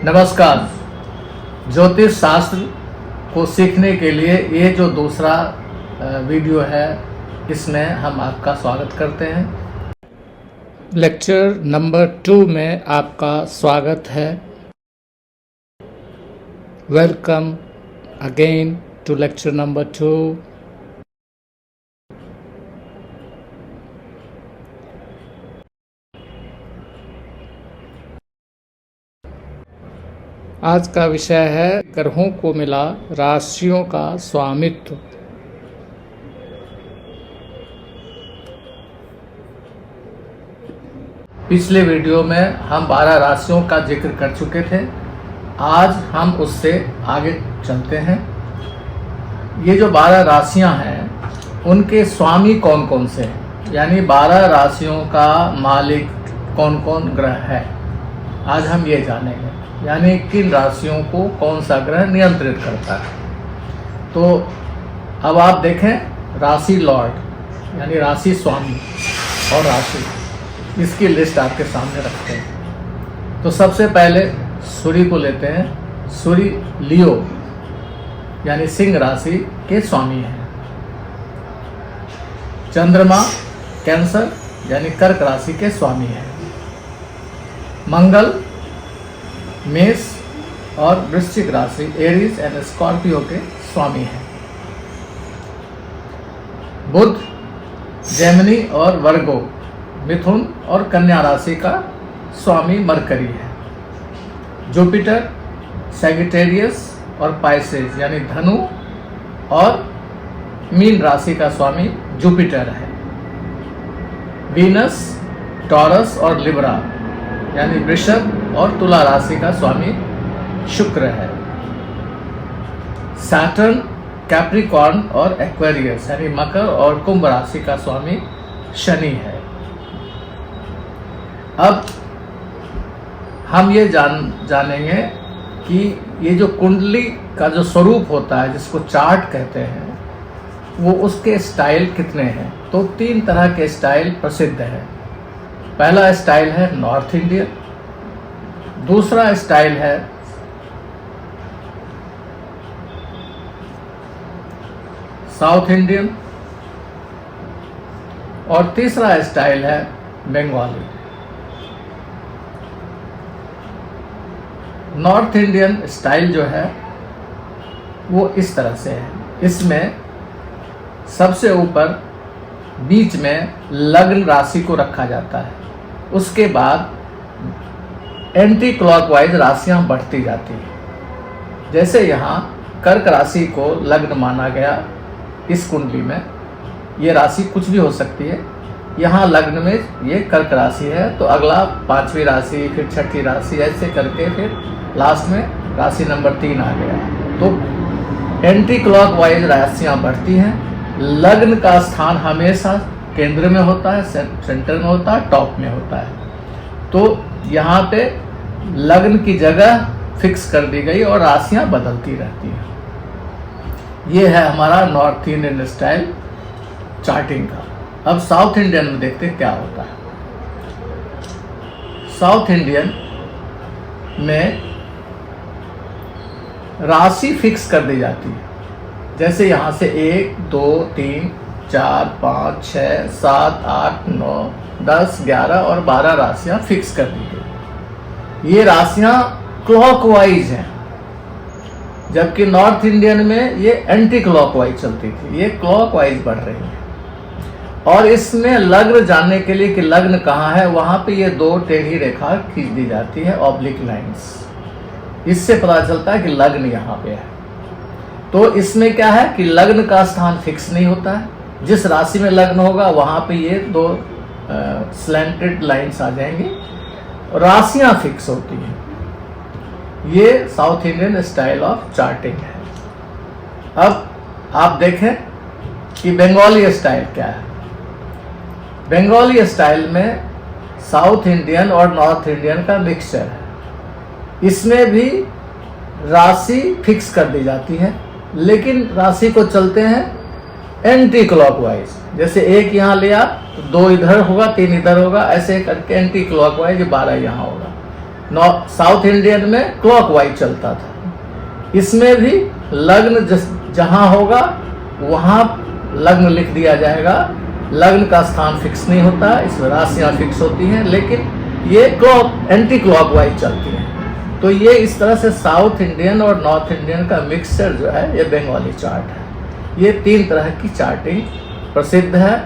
नमस्कार। ज्योतिष शास्त्र को सीखने के लिए ये जो दूसरा वीडियो है, इसमें हम आपका स्वागत करते हैं। लेक्चर नंबर 2 में आपका स्वागत है। Welcome again to lecture number 2। आज का विषय है ग्रहों को मिला राशियों का स्वामित्व। पिछले वीडियो में हम 12 राशियों का जिक्र कर चुके थे। आज हम उससे आगे चलते हैं। ये जो 12 राशियां हैं, उनके स्वामी कौन कौन से हैं, यानी 12 राशियों का मालिक कौन कौन ग्रह है, आज हम ये जानेंगे। यानी किन राशियों को कौन सा ग्रह नियंत्रित करता है। तो अब आप देखें, राशि लॉर्ड यानी राशि स्वामी और राशि, इसकी लिस्ट आपके सामने रखते हैं। तो सबसे पहले सूर्य को लेते हैं। सूर्य लियो यानी सिंह राशि के स्वामी हैं। चंद्रमा कैंसर यानी कर्क राशि के स्वामी हैं। मंगल मेष और वृश्चिक राशि एरीज एंड स्कॉर्पियो के स्वामी हैं। बुध जेमिनी और वर्गो मिथुन और कन्या राशि का स्वामी मरकरी है। जुपिटर सैगिटेरियस और पाइसेस यानी धनु और मीन राशि का स्वामी जुपिटर है। वीनस टॉरस और लिब्रा यानी वृषभ और तुला राशि का स्वामी शुक्र है। सैटर्न कैप्रिकॉर्न और एक्वेरियस यानी मकर और कुंभ राशि का स्वामी शनि है। अब हम ये जानेंगे कि ये जो कुंडली का जो स्वरूप होता है, जिसको चार्ट कहते हैं, वो उसके स्टाइल कितने हैं। तो 3 तरह के स्टाइल प्रसिद्ध हैं। पहला स्टाइल है नॉर्थ इंडियन, दूसरा स्टाइल है साउथ इंडियन और तीसरा स्टाइल है बंगाली। नॉर्थ इंडियन स्टाइल जो है वो इस तरह से है। इसमें सबसे ऊपर बीच में लग्न राशि को रखा जाता है। उसके बाद एंटी क्लॉकवाइज राशियां बढ़ती जाती हैं। जैसे यहाँ कर्क राशि को लग्न माना गया, इस कुंडली में ये राशि कुछ भी हो सकती है। यहाँ लग्न में ये कर्क राशि है, तो अगला 5वीं राशि, फिर 6ठी राशि, ऐसे करके फिर लास्ट में राशि नंबर 3 आ गया। तो एंटी क्लॉकवाइज राशियां बढ़ती हैं। लग्न का स्थान हमेशा केंद्र में होता है, सेंटर में होता है, टॉप में होता है। तो यहाँ पे लग्न की जगह फिक्स कर दी गई और राशियां बदलती रहती हैं। ये है हमारा नॉर्थ इंडियन स्टाइल चार्टिंग का। अब साउथ इंडियन में देखते हैं क्या होता है। साउथ इंडियन में राशि फिक्स कर दी जाती है। जैसे यहाँ से 1 2 3 4 5 6 7 8 9 10 11 और 12 राशियां फिक्स कर दी गई। ये राशियां क्लॉकवाइज हैं, जबकि नॉर्थ इंडियन में ये एंटी क्लॉकवाइज चलती थी। ये क्लॉकवाइज बढ़ रही है। और इसमें लग्न जानने के लिए कि लग्न कहाँ है, वहां पे ये 2 टेढ़ी रेखा खींच दी जाती है, ऑब्लिक लाइंस। इससे पता चलता है कि लग्न यहाँ पे है। तो इसमें क्या है कि लग्न का स्थान फिक्स नहीं होता है। जिस राशि में लग्न होगा वहां पे ये 2 स्लैंटेड लाइंस आ जाएंगी, राशियां फिक्स होती हैं। ये south Indian style of charting है। अब आप देखें कि बंगाली स्टाइल क्या है। बंगाली स्टाइल में साउथ इंडियन और नॉर्थ इंडियन का मिक्सचर है। इसमें भी राशि फिक्स कर दी जाती है, लेकिन राशि को चलते हैं एंटी क्लॉकवाइज। जैसे 1 यहाँ लिया तो 2 इधर होगा, 3 इधर होगा, ऐसे करके एंटी क्लॉकवाइज 12 यहाँ होगा। साउथ इंडियन में क्लॉकवाइज चलता था। इसमें भी लग्न जहां होगा वहां लग्न लिख दिया जाएगा। लग्न का स्थान फिक्स नहीं होता, इसमें राशियां फिक्स होती हैं, लेकिन ये एंटी क्लॉकवाइज चलती हैं। तो ये इस तरह से साउथ इंडियन और नॉर्थ इंडियन का मिक्सचर जो है ये बंगाली चार्ट है। ये 3 तरह की चार्टिंग प्रसिद्ध है,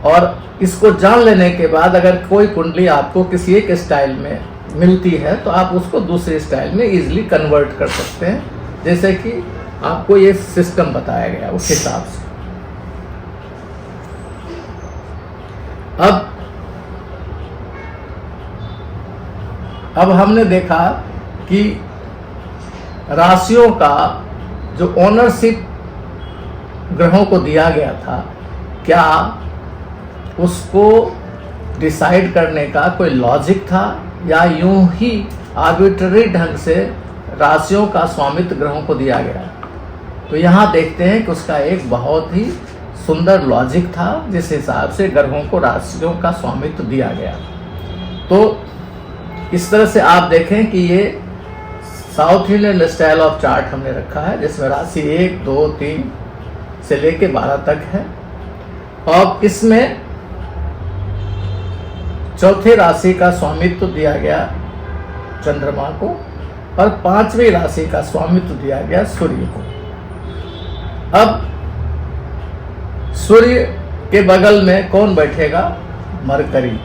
और इसको जान लेने के बाद अगर कोई कुंडली आपको किसी एक स्टाइल में मिलती है तो आप उसको दूसरे स्टाइल में इजीली कन्वर्ट कर सकते हैं, जैसे कि आपको ये सिस्टम बताया गया उस हिसाब से। अब हमने देखा कि राशियों का जो ओनरशिप ग्रहों को दिया गया था, क्या उसको डिसाइड करने का कोई लॉजिक था या यूं ही आर्बिट्ररी ढंग से राशियों का स्वामित्व ग्रहों को दिया गया? तो यहाँ देखते हैं कि उसका एक बहुत ही सुंदर लॉजिक था, जिस हिसाब से ग्रहों को राशियों का स्वामित्व दिया गया। तो इस तरह से आप देखें कि ये south Indian style of chart हमने रखा है, जिसमें राशि 1, 2, 3 से लेके 12 तक है, और इसमें चौथे राशि का स्वामित्व दिया गया चंद्रमा को, और 5वीं राशि का स्वामित्व दिया गया सूर्य को। अब सूर्य के बगल में कौन बैठेगा? मरकरी।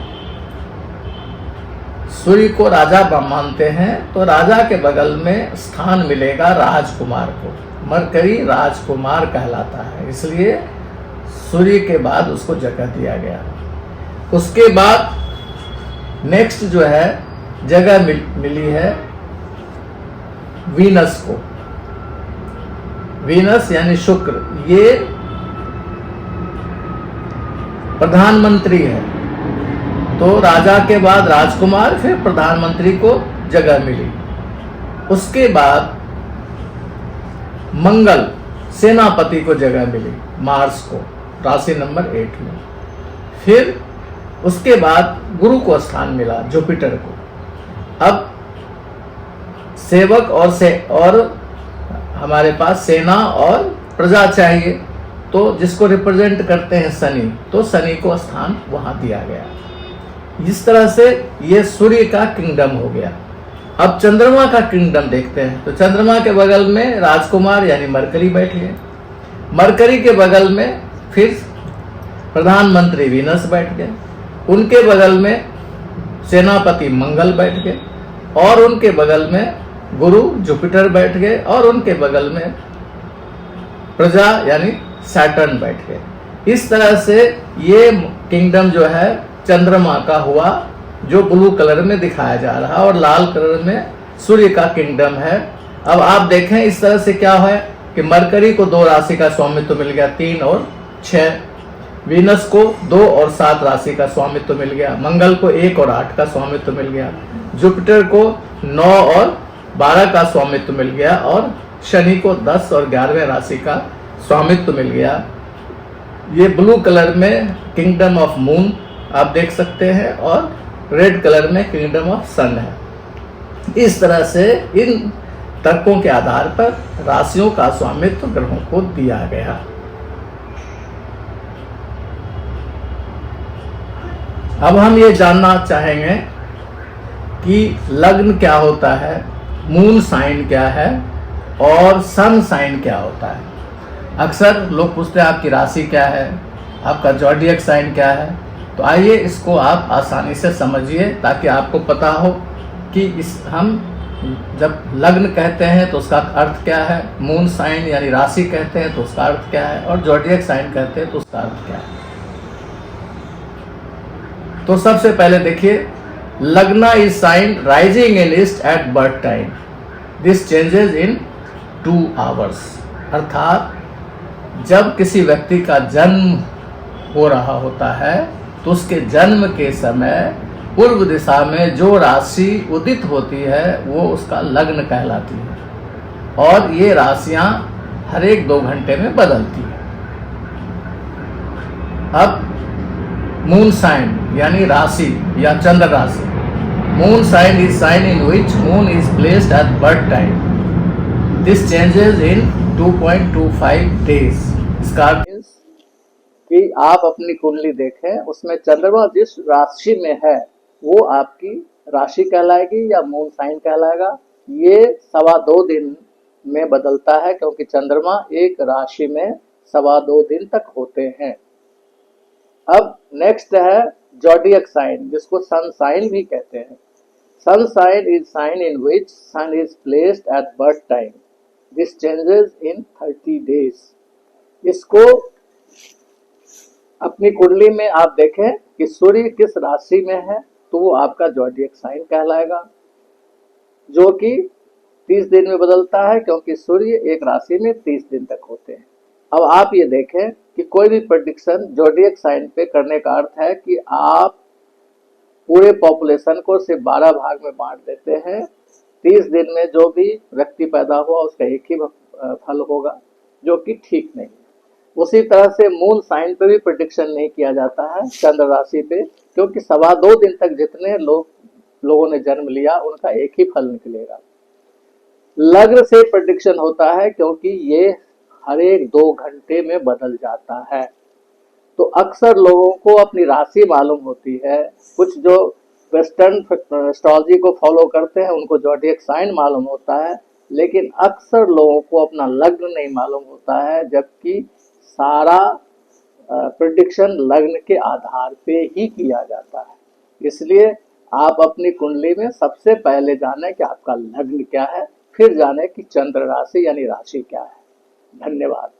सूर्य को राजा मानते हैं, तो राजा के बगल में स्थान मिलेगा राजकुमार को। मरकरी राजकुमार कहलाता है, इसलिए सूर्य के बाद उसको जगह दिया गया। उसके बाद नेक्स्ट जो है जगह मिली है वीनस को। वीनस यानी शुक्र, ये प्रधानमंत्री है, तो राजा के बाद राजकुमार, फिर प्रधानमंत्री को जगह मिली। उसके बाद मंगल सेनापति को जगह मिली, मार्स को, राशि नंबर 8 में। फिर उसके बाद गुरु को स्थान मिला, जुपिटर को। अब सेवक और हमारे पास सेना और प्रजा चाहिए, तो जिसको रिप्रेजेंट करते हैं शनि, तो शनि को स्थान वहां दिया गया। इस तरह से ये सूर्य का किंगडम हो गया। अब चंद्रमा का किंगडम देखते हैं, तो चंद्रमा के बगल में राजकुमार यानी मरकरी बैठ गए। मरकरी के बगल में फिर प्रधानमंत्री वीनस बैठ गए, उनके बगल में सेनापति मंगल बैठ गए, और उनके बगल में गुरु जुपिटर बैठ गए, और उनके बगल में प्रजा यानी सैटर्न बैठ गए। इस तरह से ये किंगडम जो है चंद्रमा का हुआ, जो ब्लू कलर में दिखाया जा रहा, और लाल कलर में सूर्य का किंगडम है। अब आप देखें इस तरह से क्या है कि मरकरी को 2 राशि का स्वामित्व मिल गया, 3 और 6। वीनस को 2 और 7 राशि का स्वामित्व मिल गया। मंगल को 1 और 8 का स्वामित्व मिल गया। जुपिटर को 9 और 12 का स्वामित्व मिल गया, और शनि को 10 और 11वें राशि का स्वामित्व मिल गया। ये ब्लू कलर में किंगडम ऑफ मून आप देख सकते हैं, और रेड कलर में किंगडम ऑफ सन है। इस तरह से इन तर्कों के आधार पर राशियों का स्वामित्व ग्रहों को दिया गया। अब हम ये जानना चाहेंगे कि लग्न क्या होता है, मून साइन क्या है, और सन साइन क्या होता है। अक्सर लोग पूछते हैं आपकी राशि क्या है, आपका जॉडियक साइन क्या है। तो आइए इसको आप आसानी से समझिए, ताकि आपको पता हो कि हम जब लग्न कहते हैं तो उसका अर्थ क्या है, मून साइन यानी राशि कहते हैं तो उसका अर्थ क्या है, और जॉडियक साइन कहते हैं तो उसका अर्थ क्या है। तो सबसे पहले देखिए, लग्ना is sine rising in east eight birth time, this changes in 2 hours. अर्थात जब किसी व्यक्ति का जन्म हो रहा होता है तो उसके जन्म के समय पूर्व दिशा में जो राशि उदित होती है वो उसका लग्न कहलाती है, और ये राशियां हर एक 2 घंटे में बदलती है। अब मून साइन यानी राशि या चंद्र राशि, Moon sign is sign in which moon is placed at birth time. This changes in 2.25 days. इसका मीन्स कि आप अपनी कुंडली देखें, उसमें चंद्रमा जिस राशि में है वो आपकी राशि कहलाएगी या मून साइन कहलाएगा। ये 2.25 दिन में बदलता है, क्योंकि चंद्रमा एक राशि में 2.25 दिन तक होते हैं। अब नेक्स्ट है जॉडियक साइन, जिसको सन साइन भी कहते हैं। Sun sign is sign in which sun is placed at birth time. This changes in 30 days. इसको अपनी कुंडली में आप देखें कि सूर्य किस राशि में है, तो वो आपका जॉडियक साइन कहलाएगा, जो कि 30 दिन में बदलता है, क्योंकि सूर्य एक राशि में 30 दिन तक होते हैं। अब आप ये देखें कि कोई भी प्रेडिक्शन जॉडियक साइन पे करने का अर्थ है कि आप पूरे पॉपुलेशन को सिर्फ 12 भाग में बांट देते हैं। 30 दिन में जो भी व्यक्ति पैदा हुआ उसका एक ही फल होगा, जो कि ठीक नहीं। उसी तरह से मून साइन पे भी प्रेडिक्शन नहीं किया जाता है चंद्र राशि पे, क्योंकि 2.25 दिन तक जितने लोगों ने जन्म लिया उनका एक ही फल निकलेगा। लग्न से प्रेडिक्शन होता है, क्योंकि ये हर एक 2 घंटे में बदल जाता है। तो अक्सर लोगों को अपनी राशि मालूम होती है। कुछ जो वेस्टर्न एस्ट्रोलॉजी को फॉलो करते हैं उनको जॉडियक साइन मालूम होता है, लेकिन अक्सर लोगों को अपना लग्न नहीं मालूम होता है, जबकि सारा प्रेडिक्शन लग्न के आधार पे ही किया जाता है। इसलिए आप अपनी कुंडली में सबसे पहले जानें कि आपका लग्न क्या है, फिर जानें कि चंद्र राशि यानी राशि क्या है। धन्यवाद।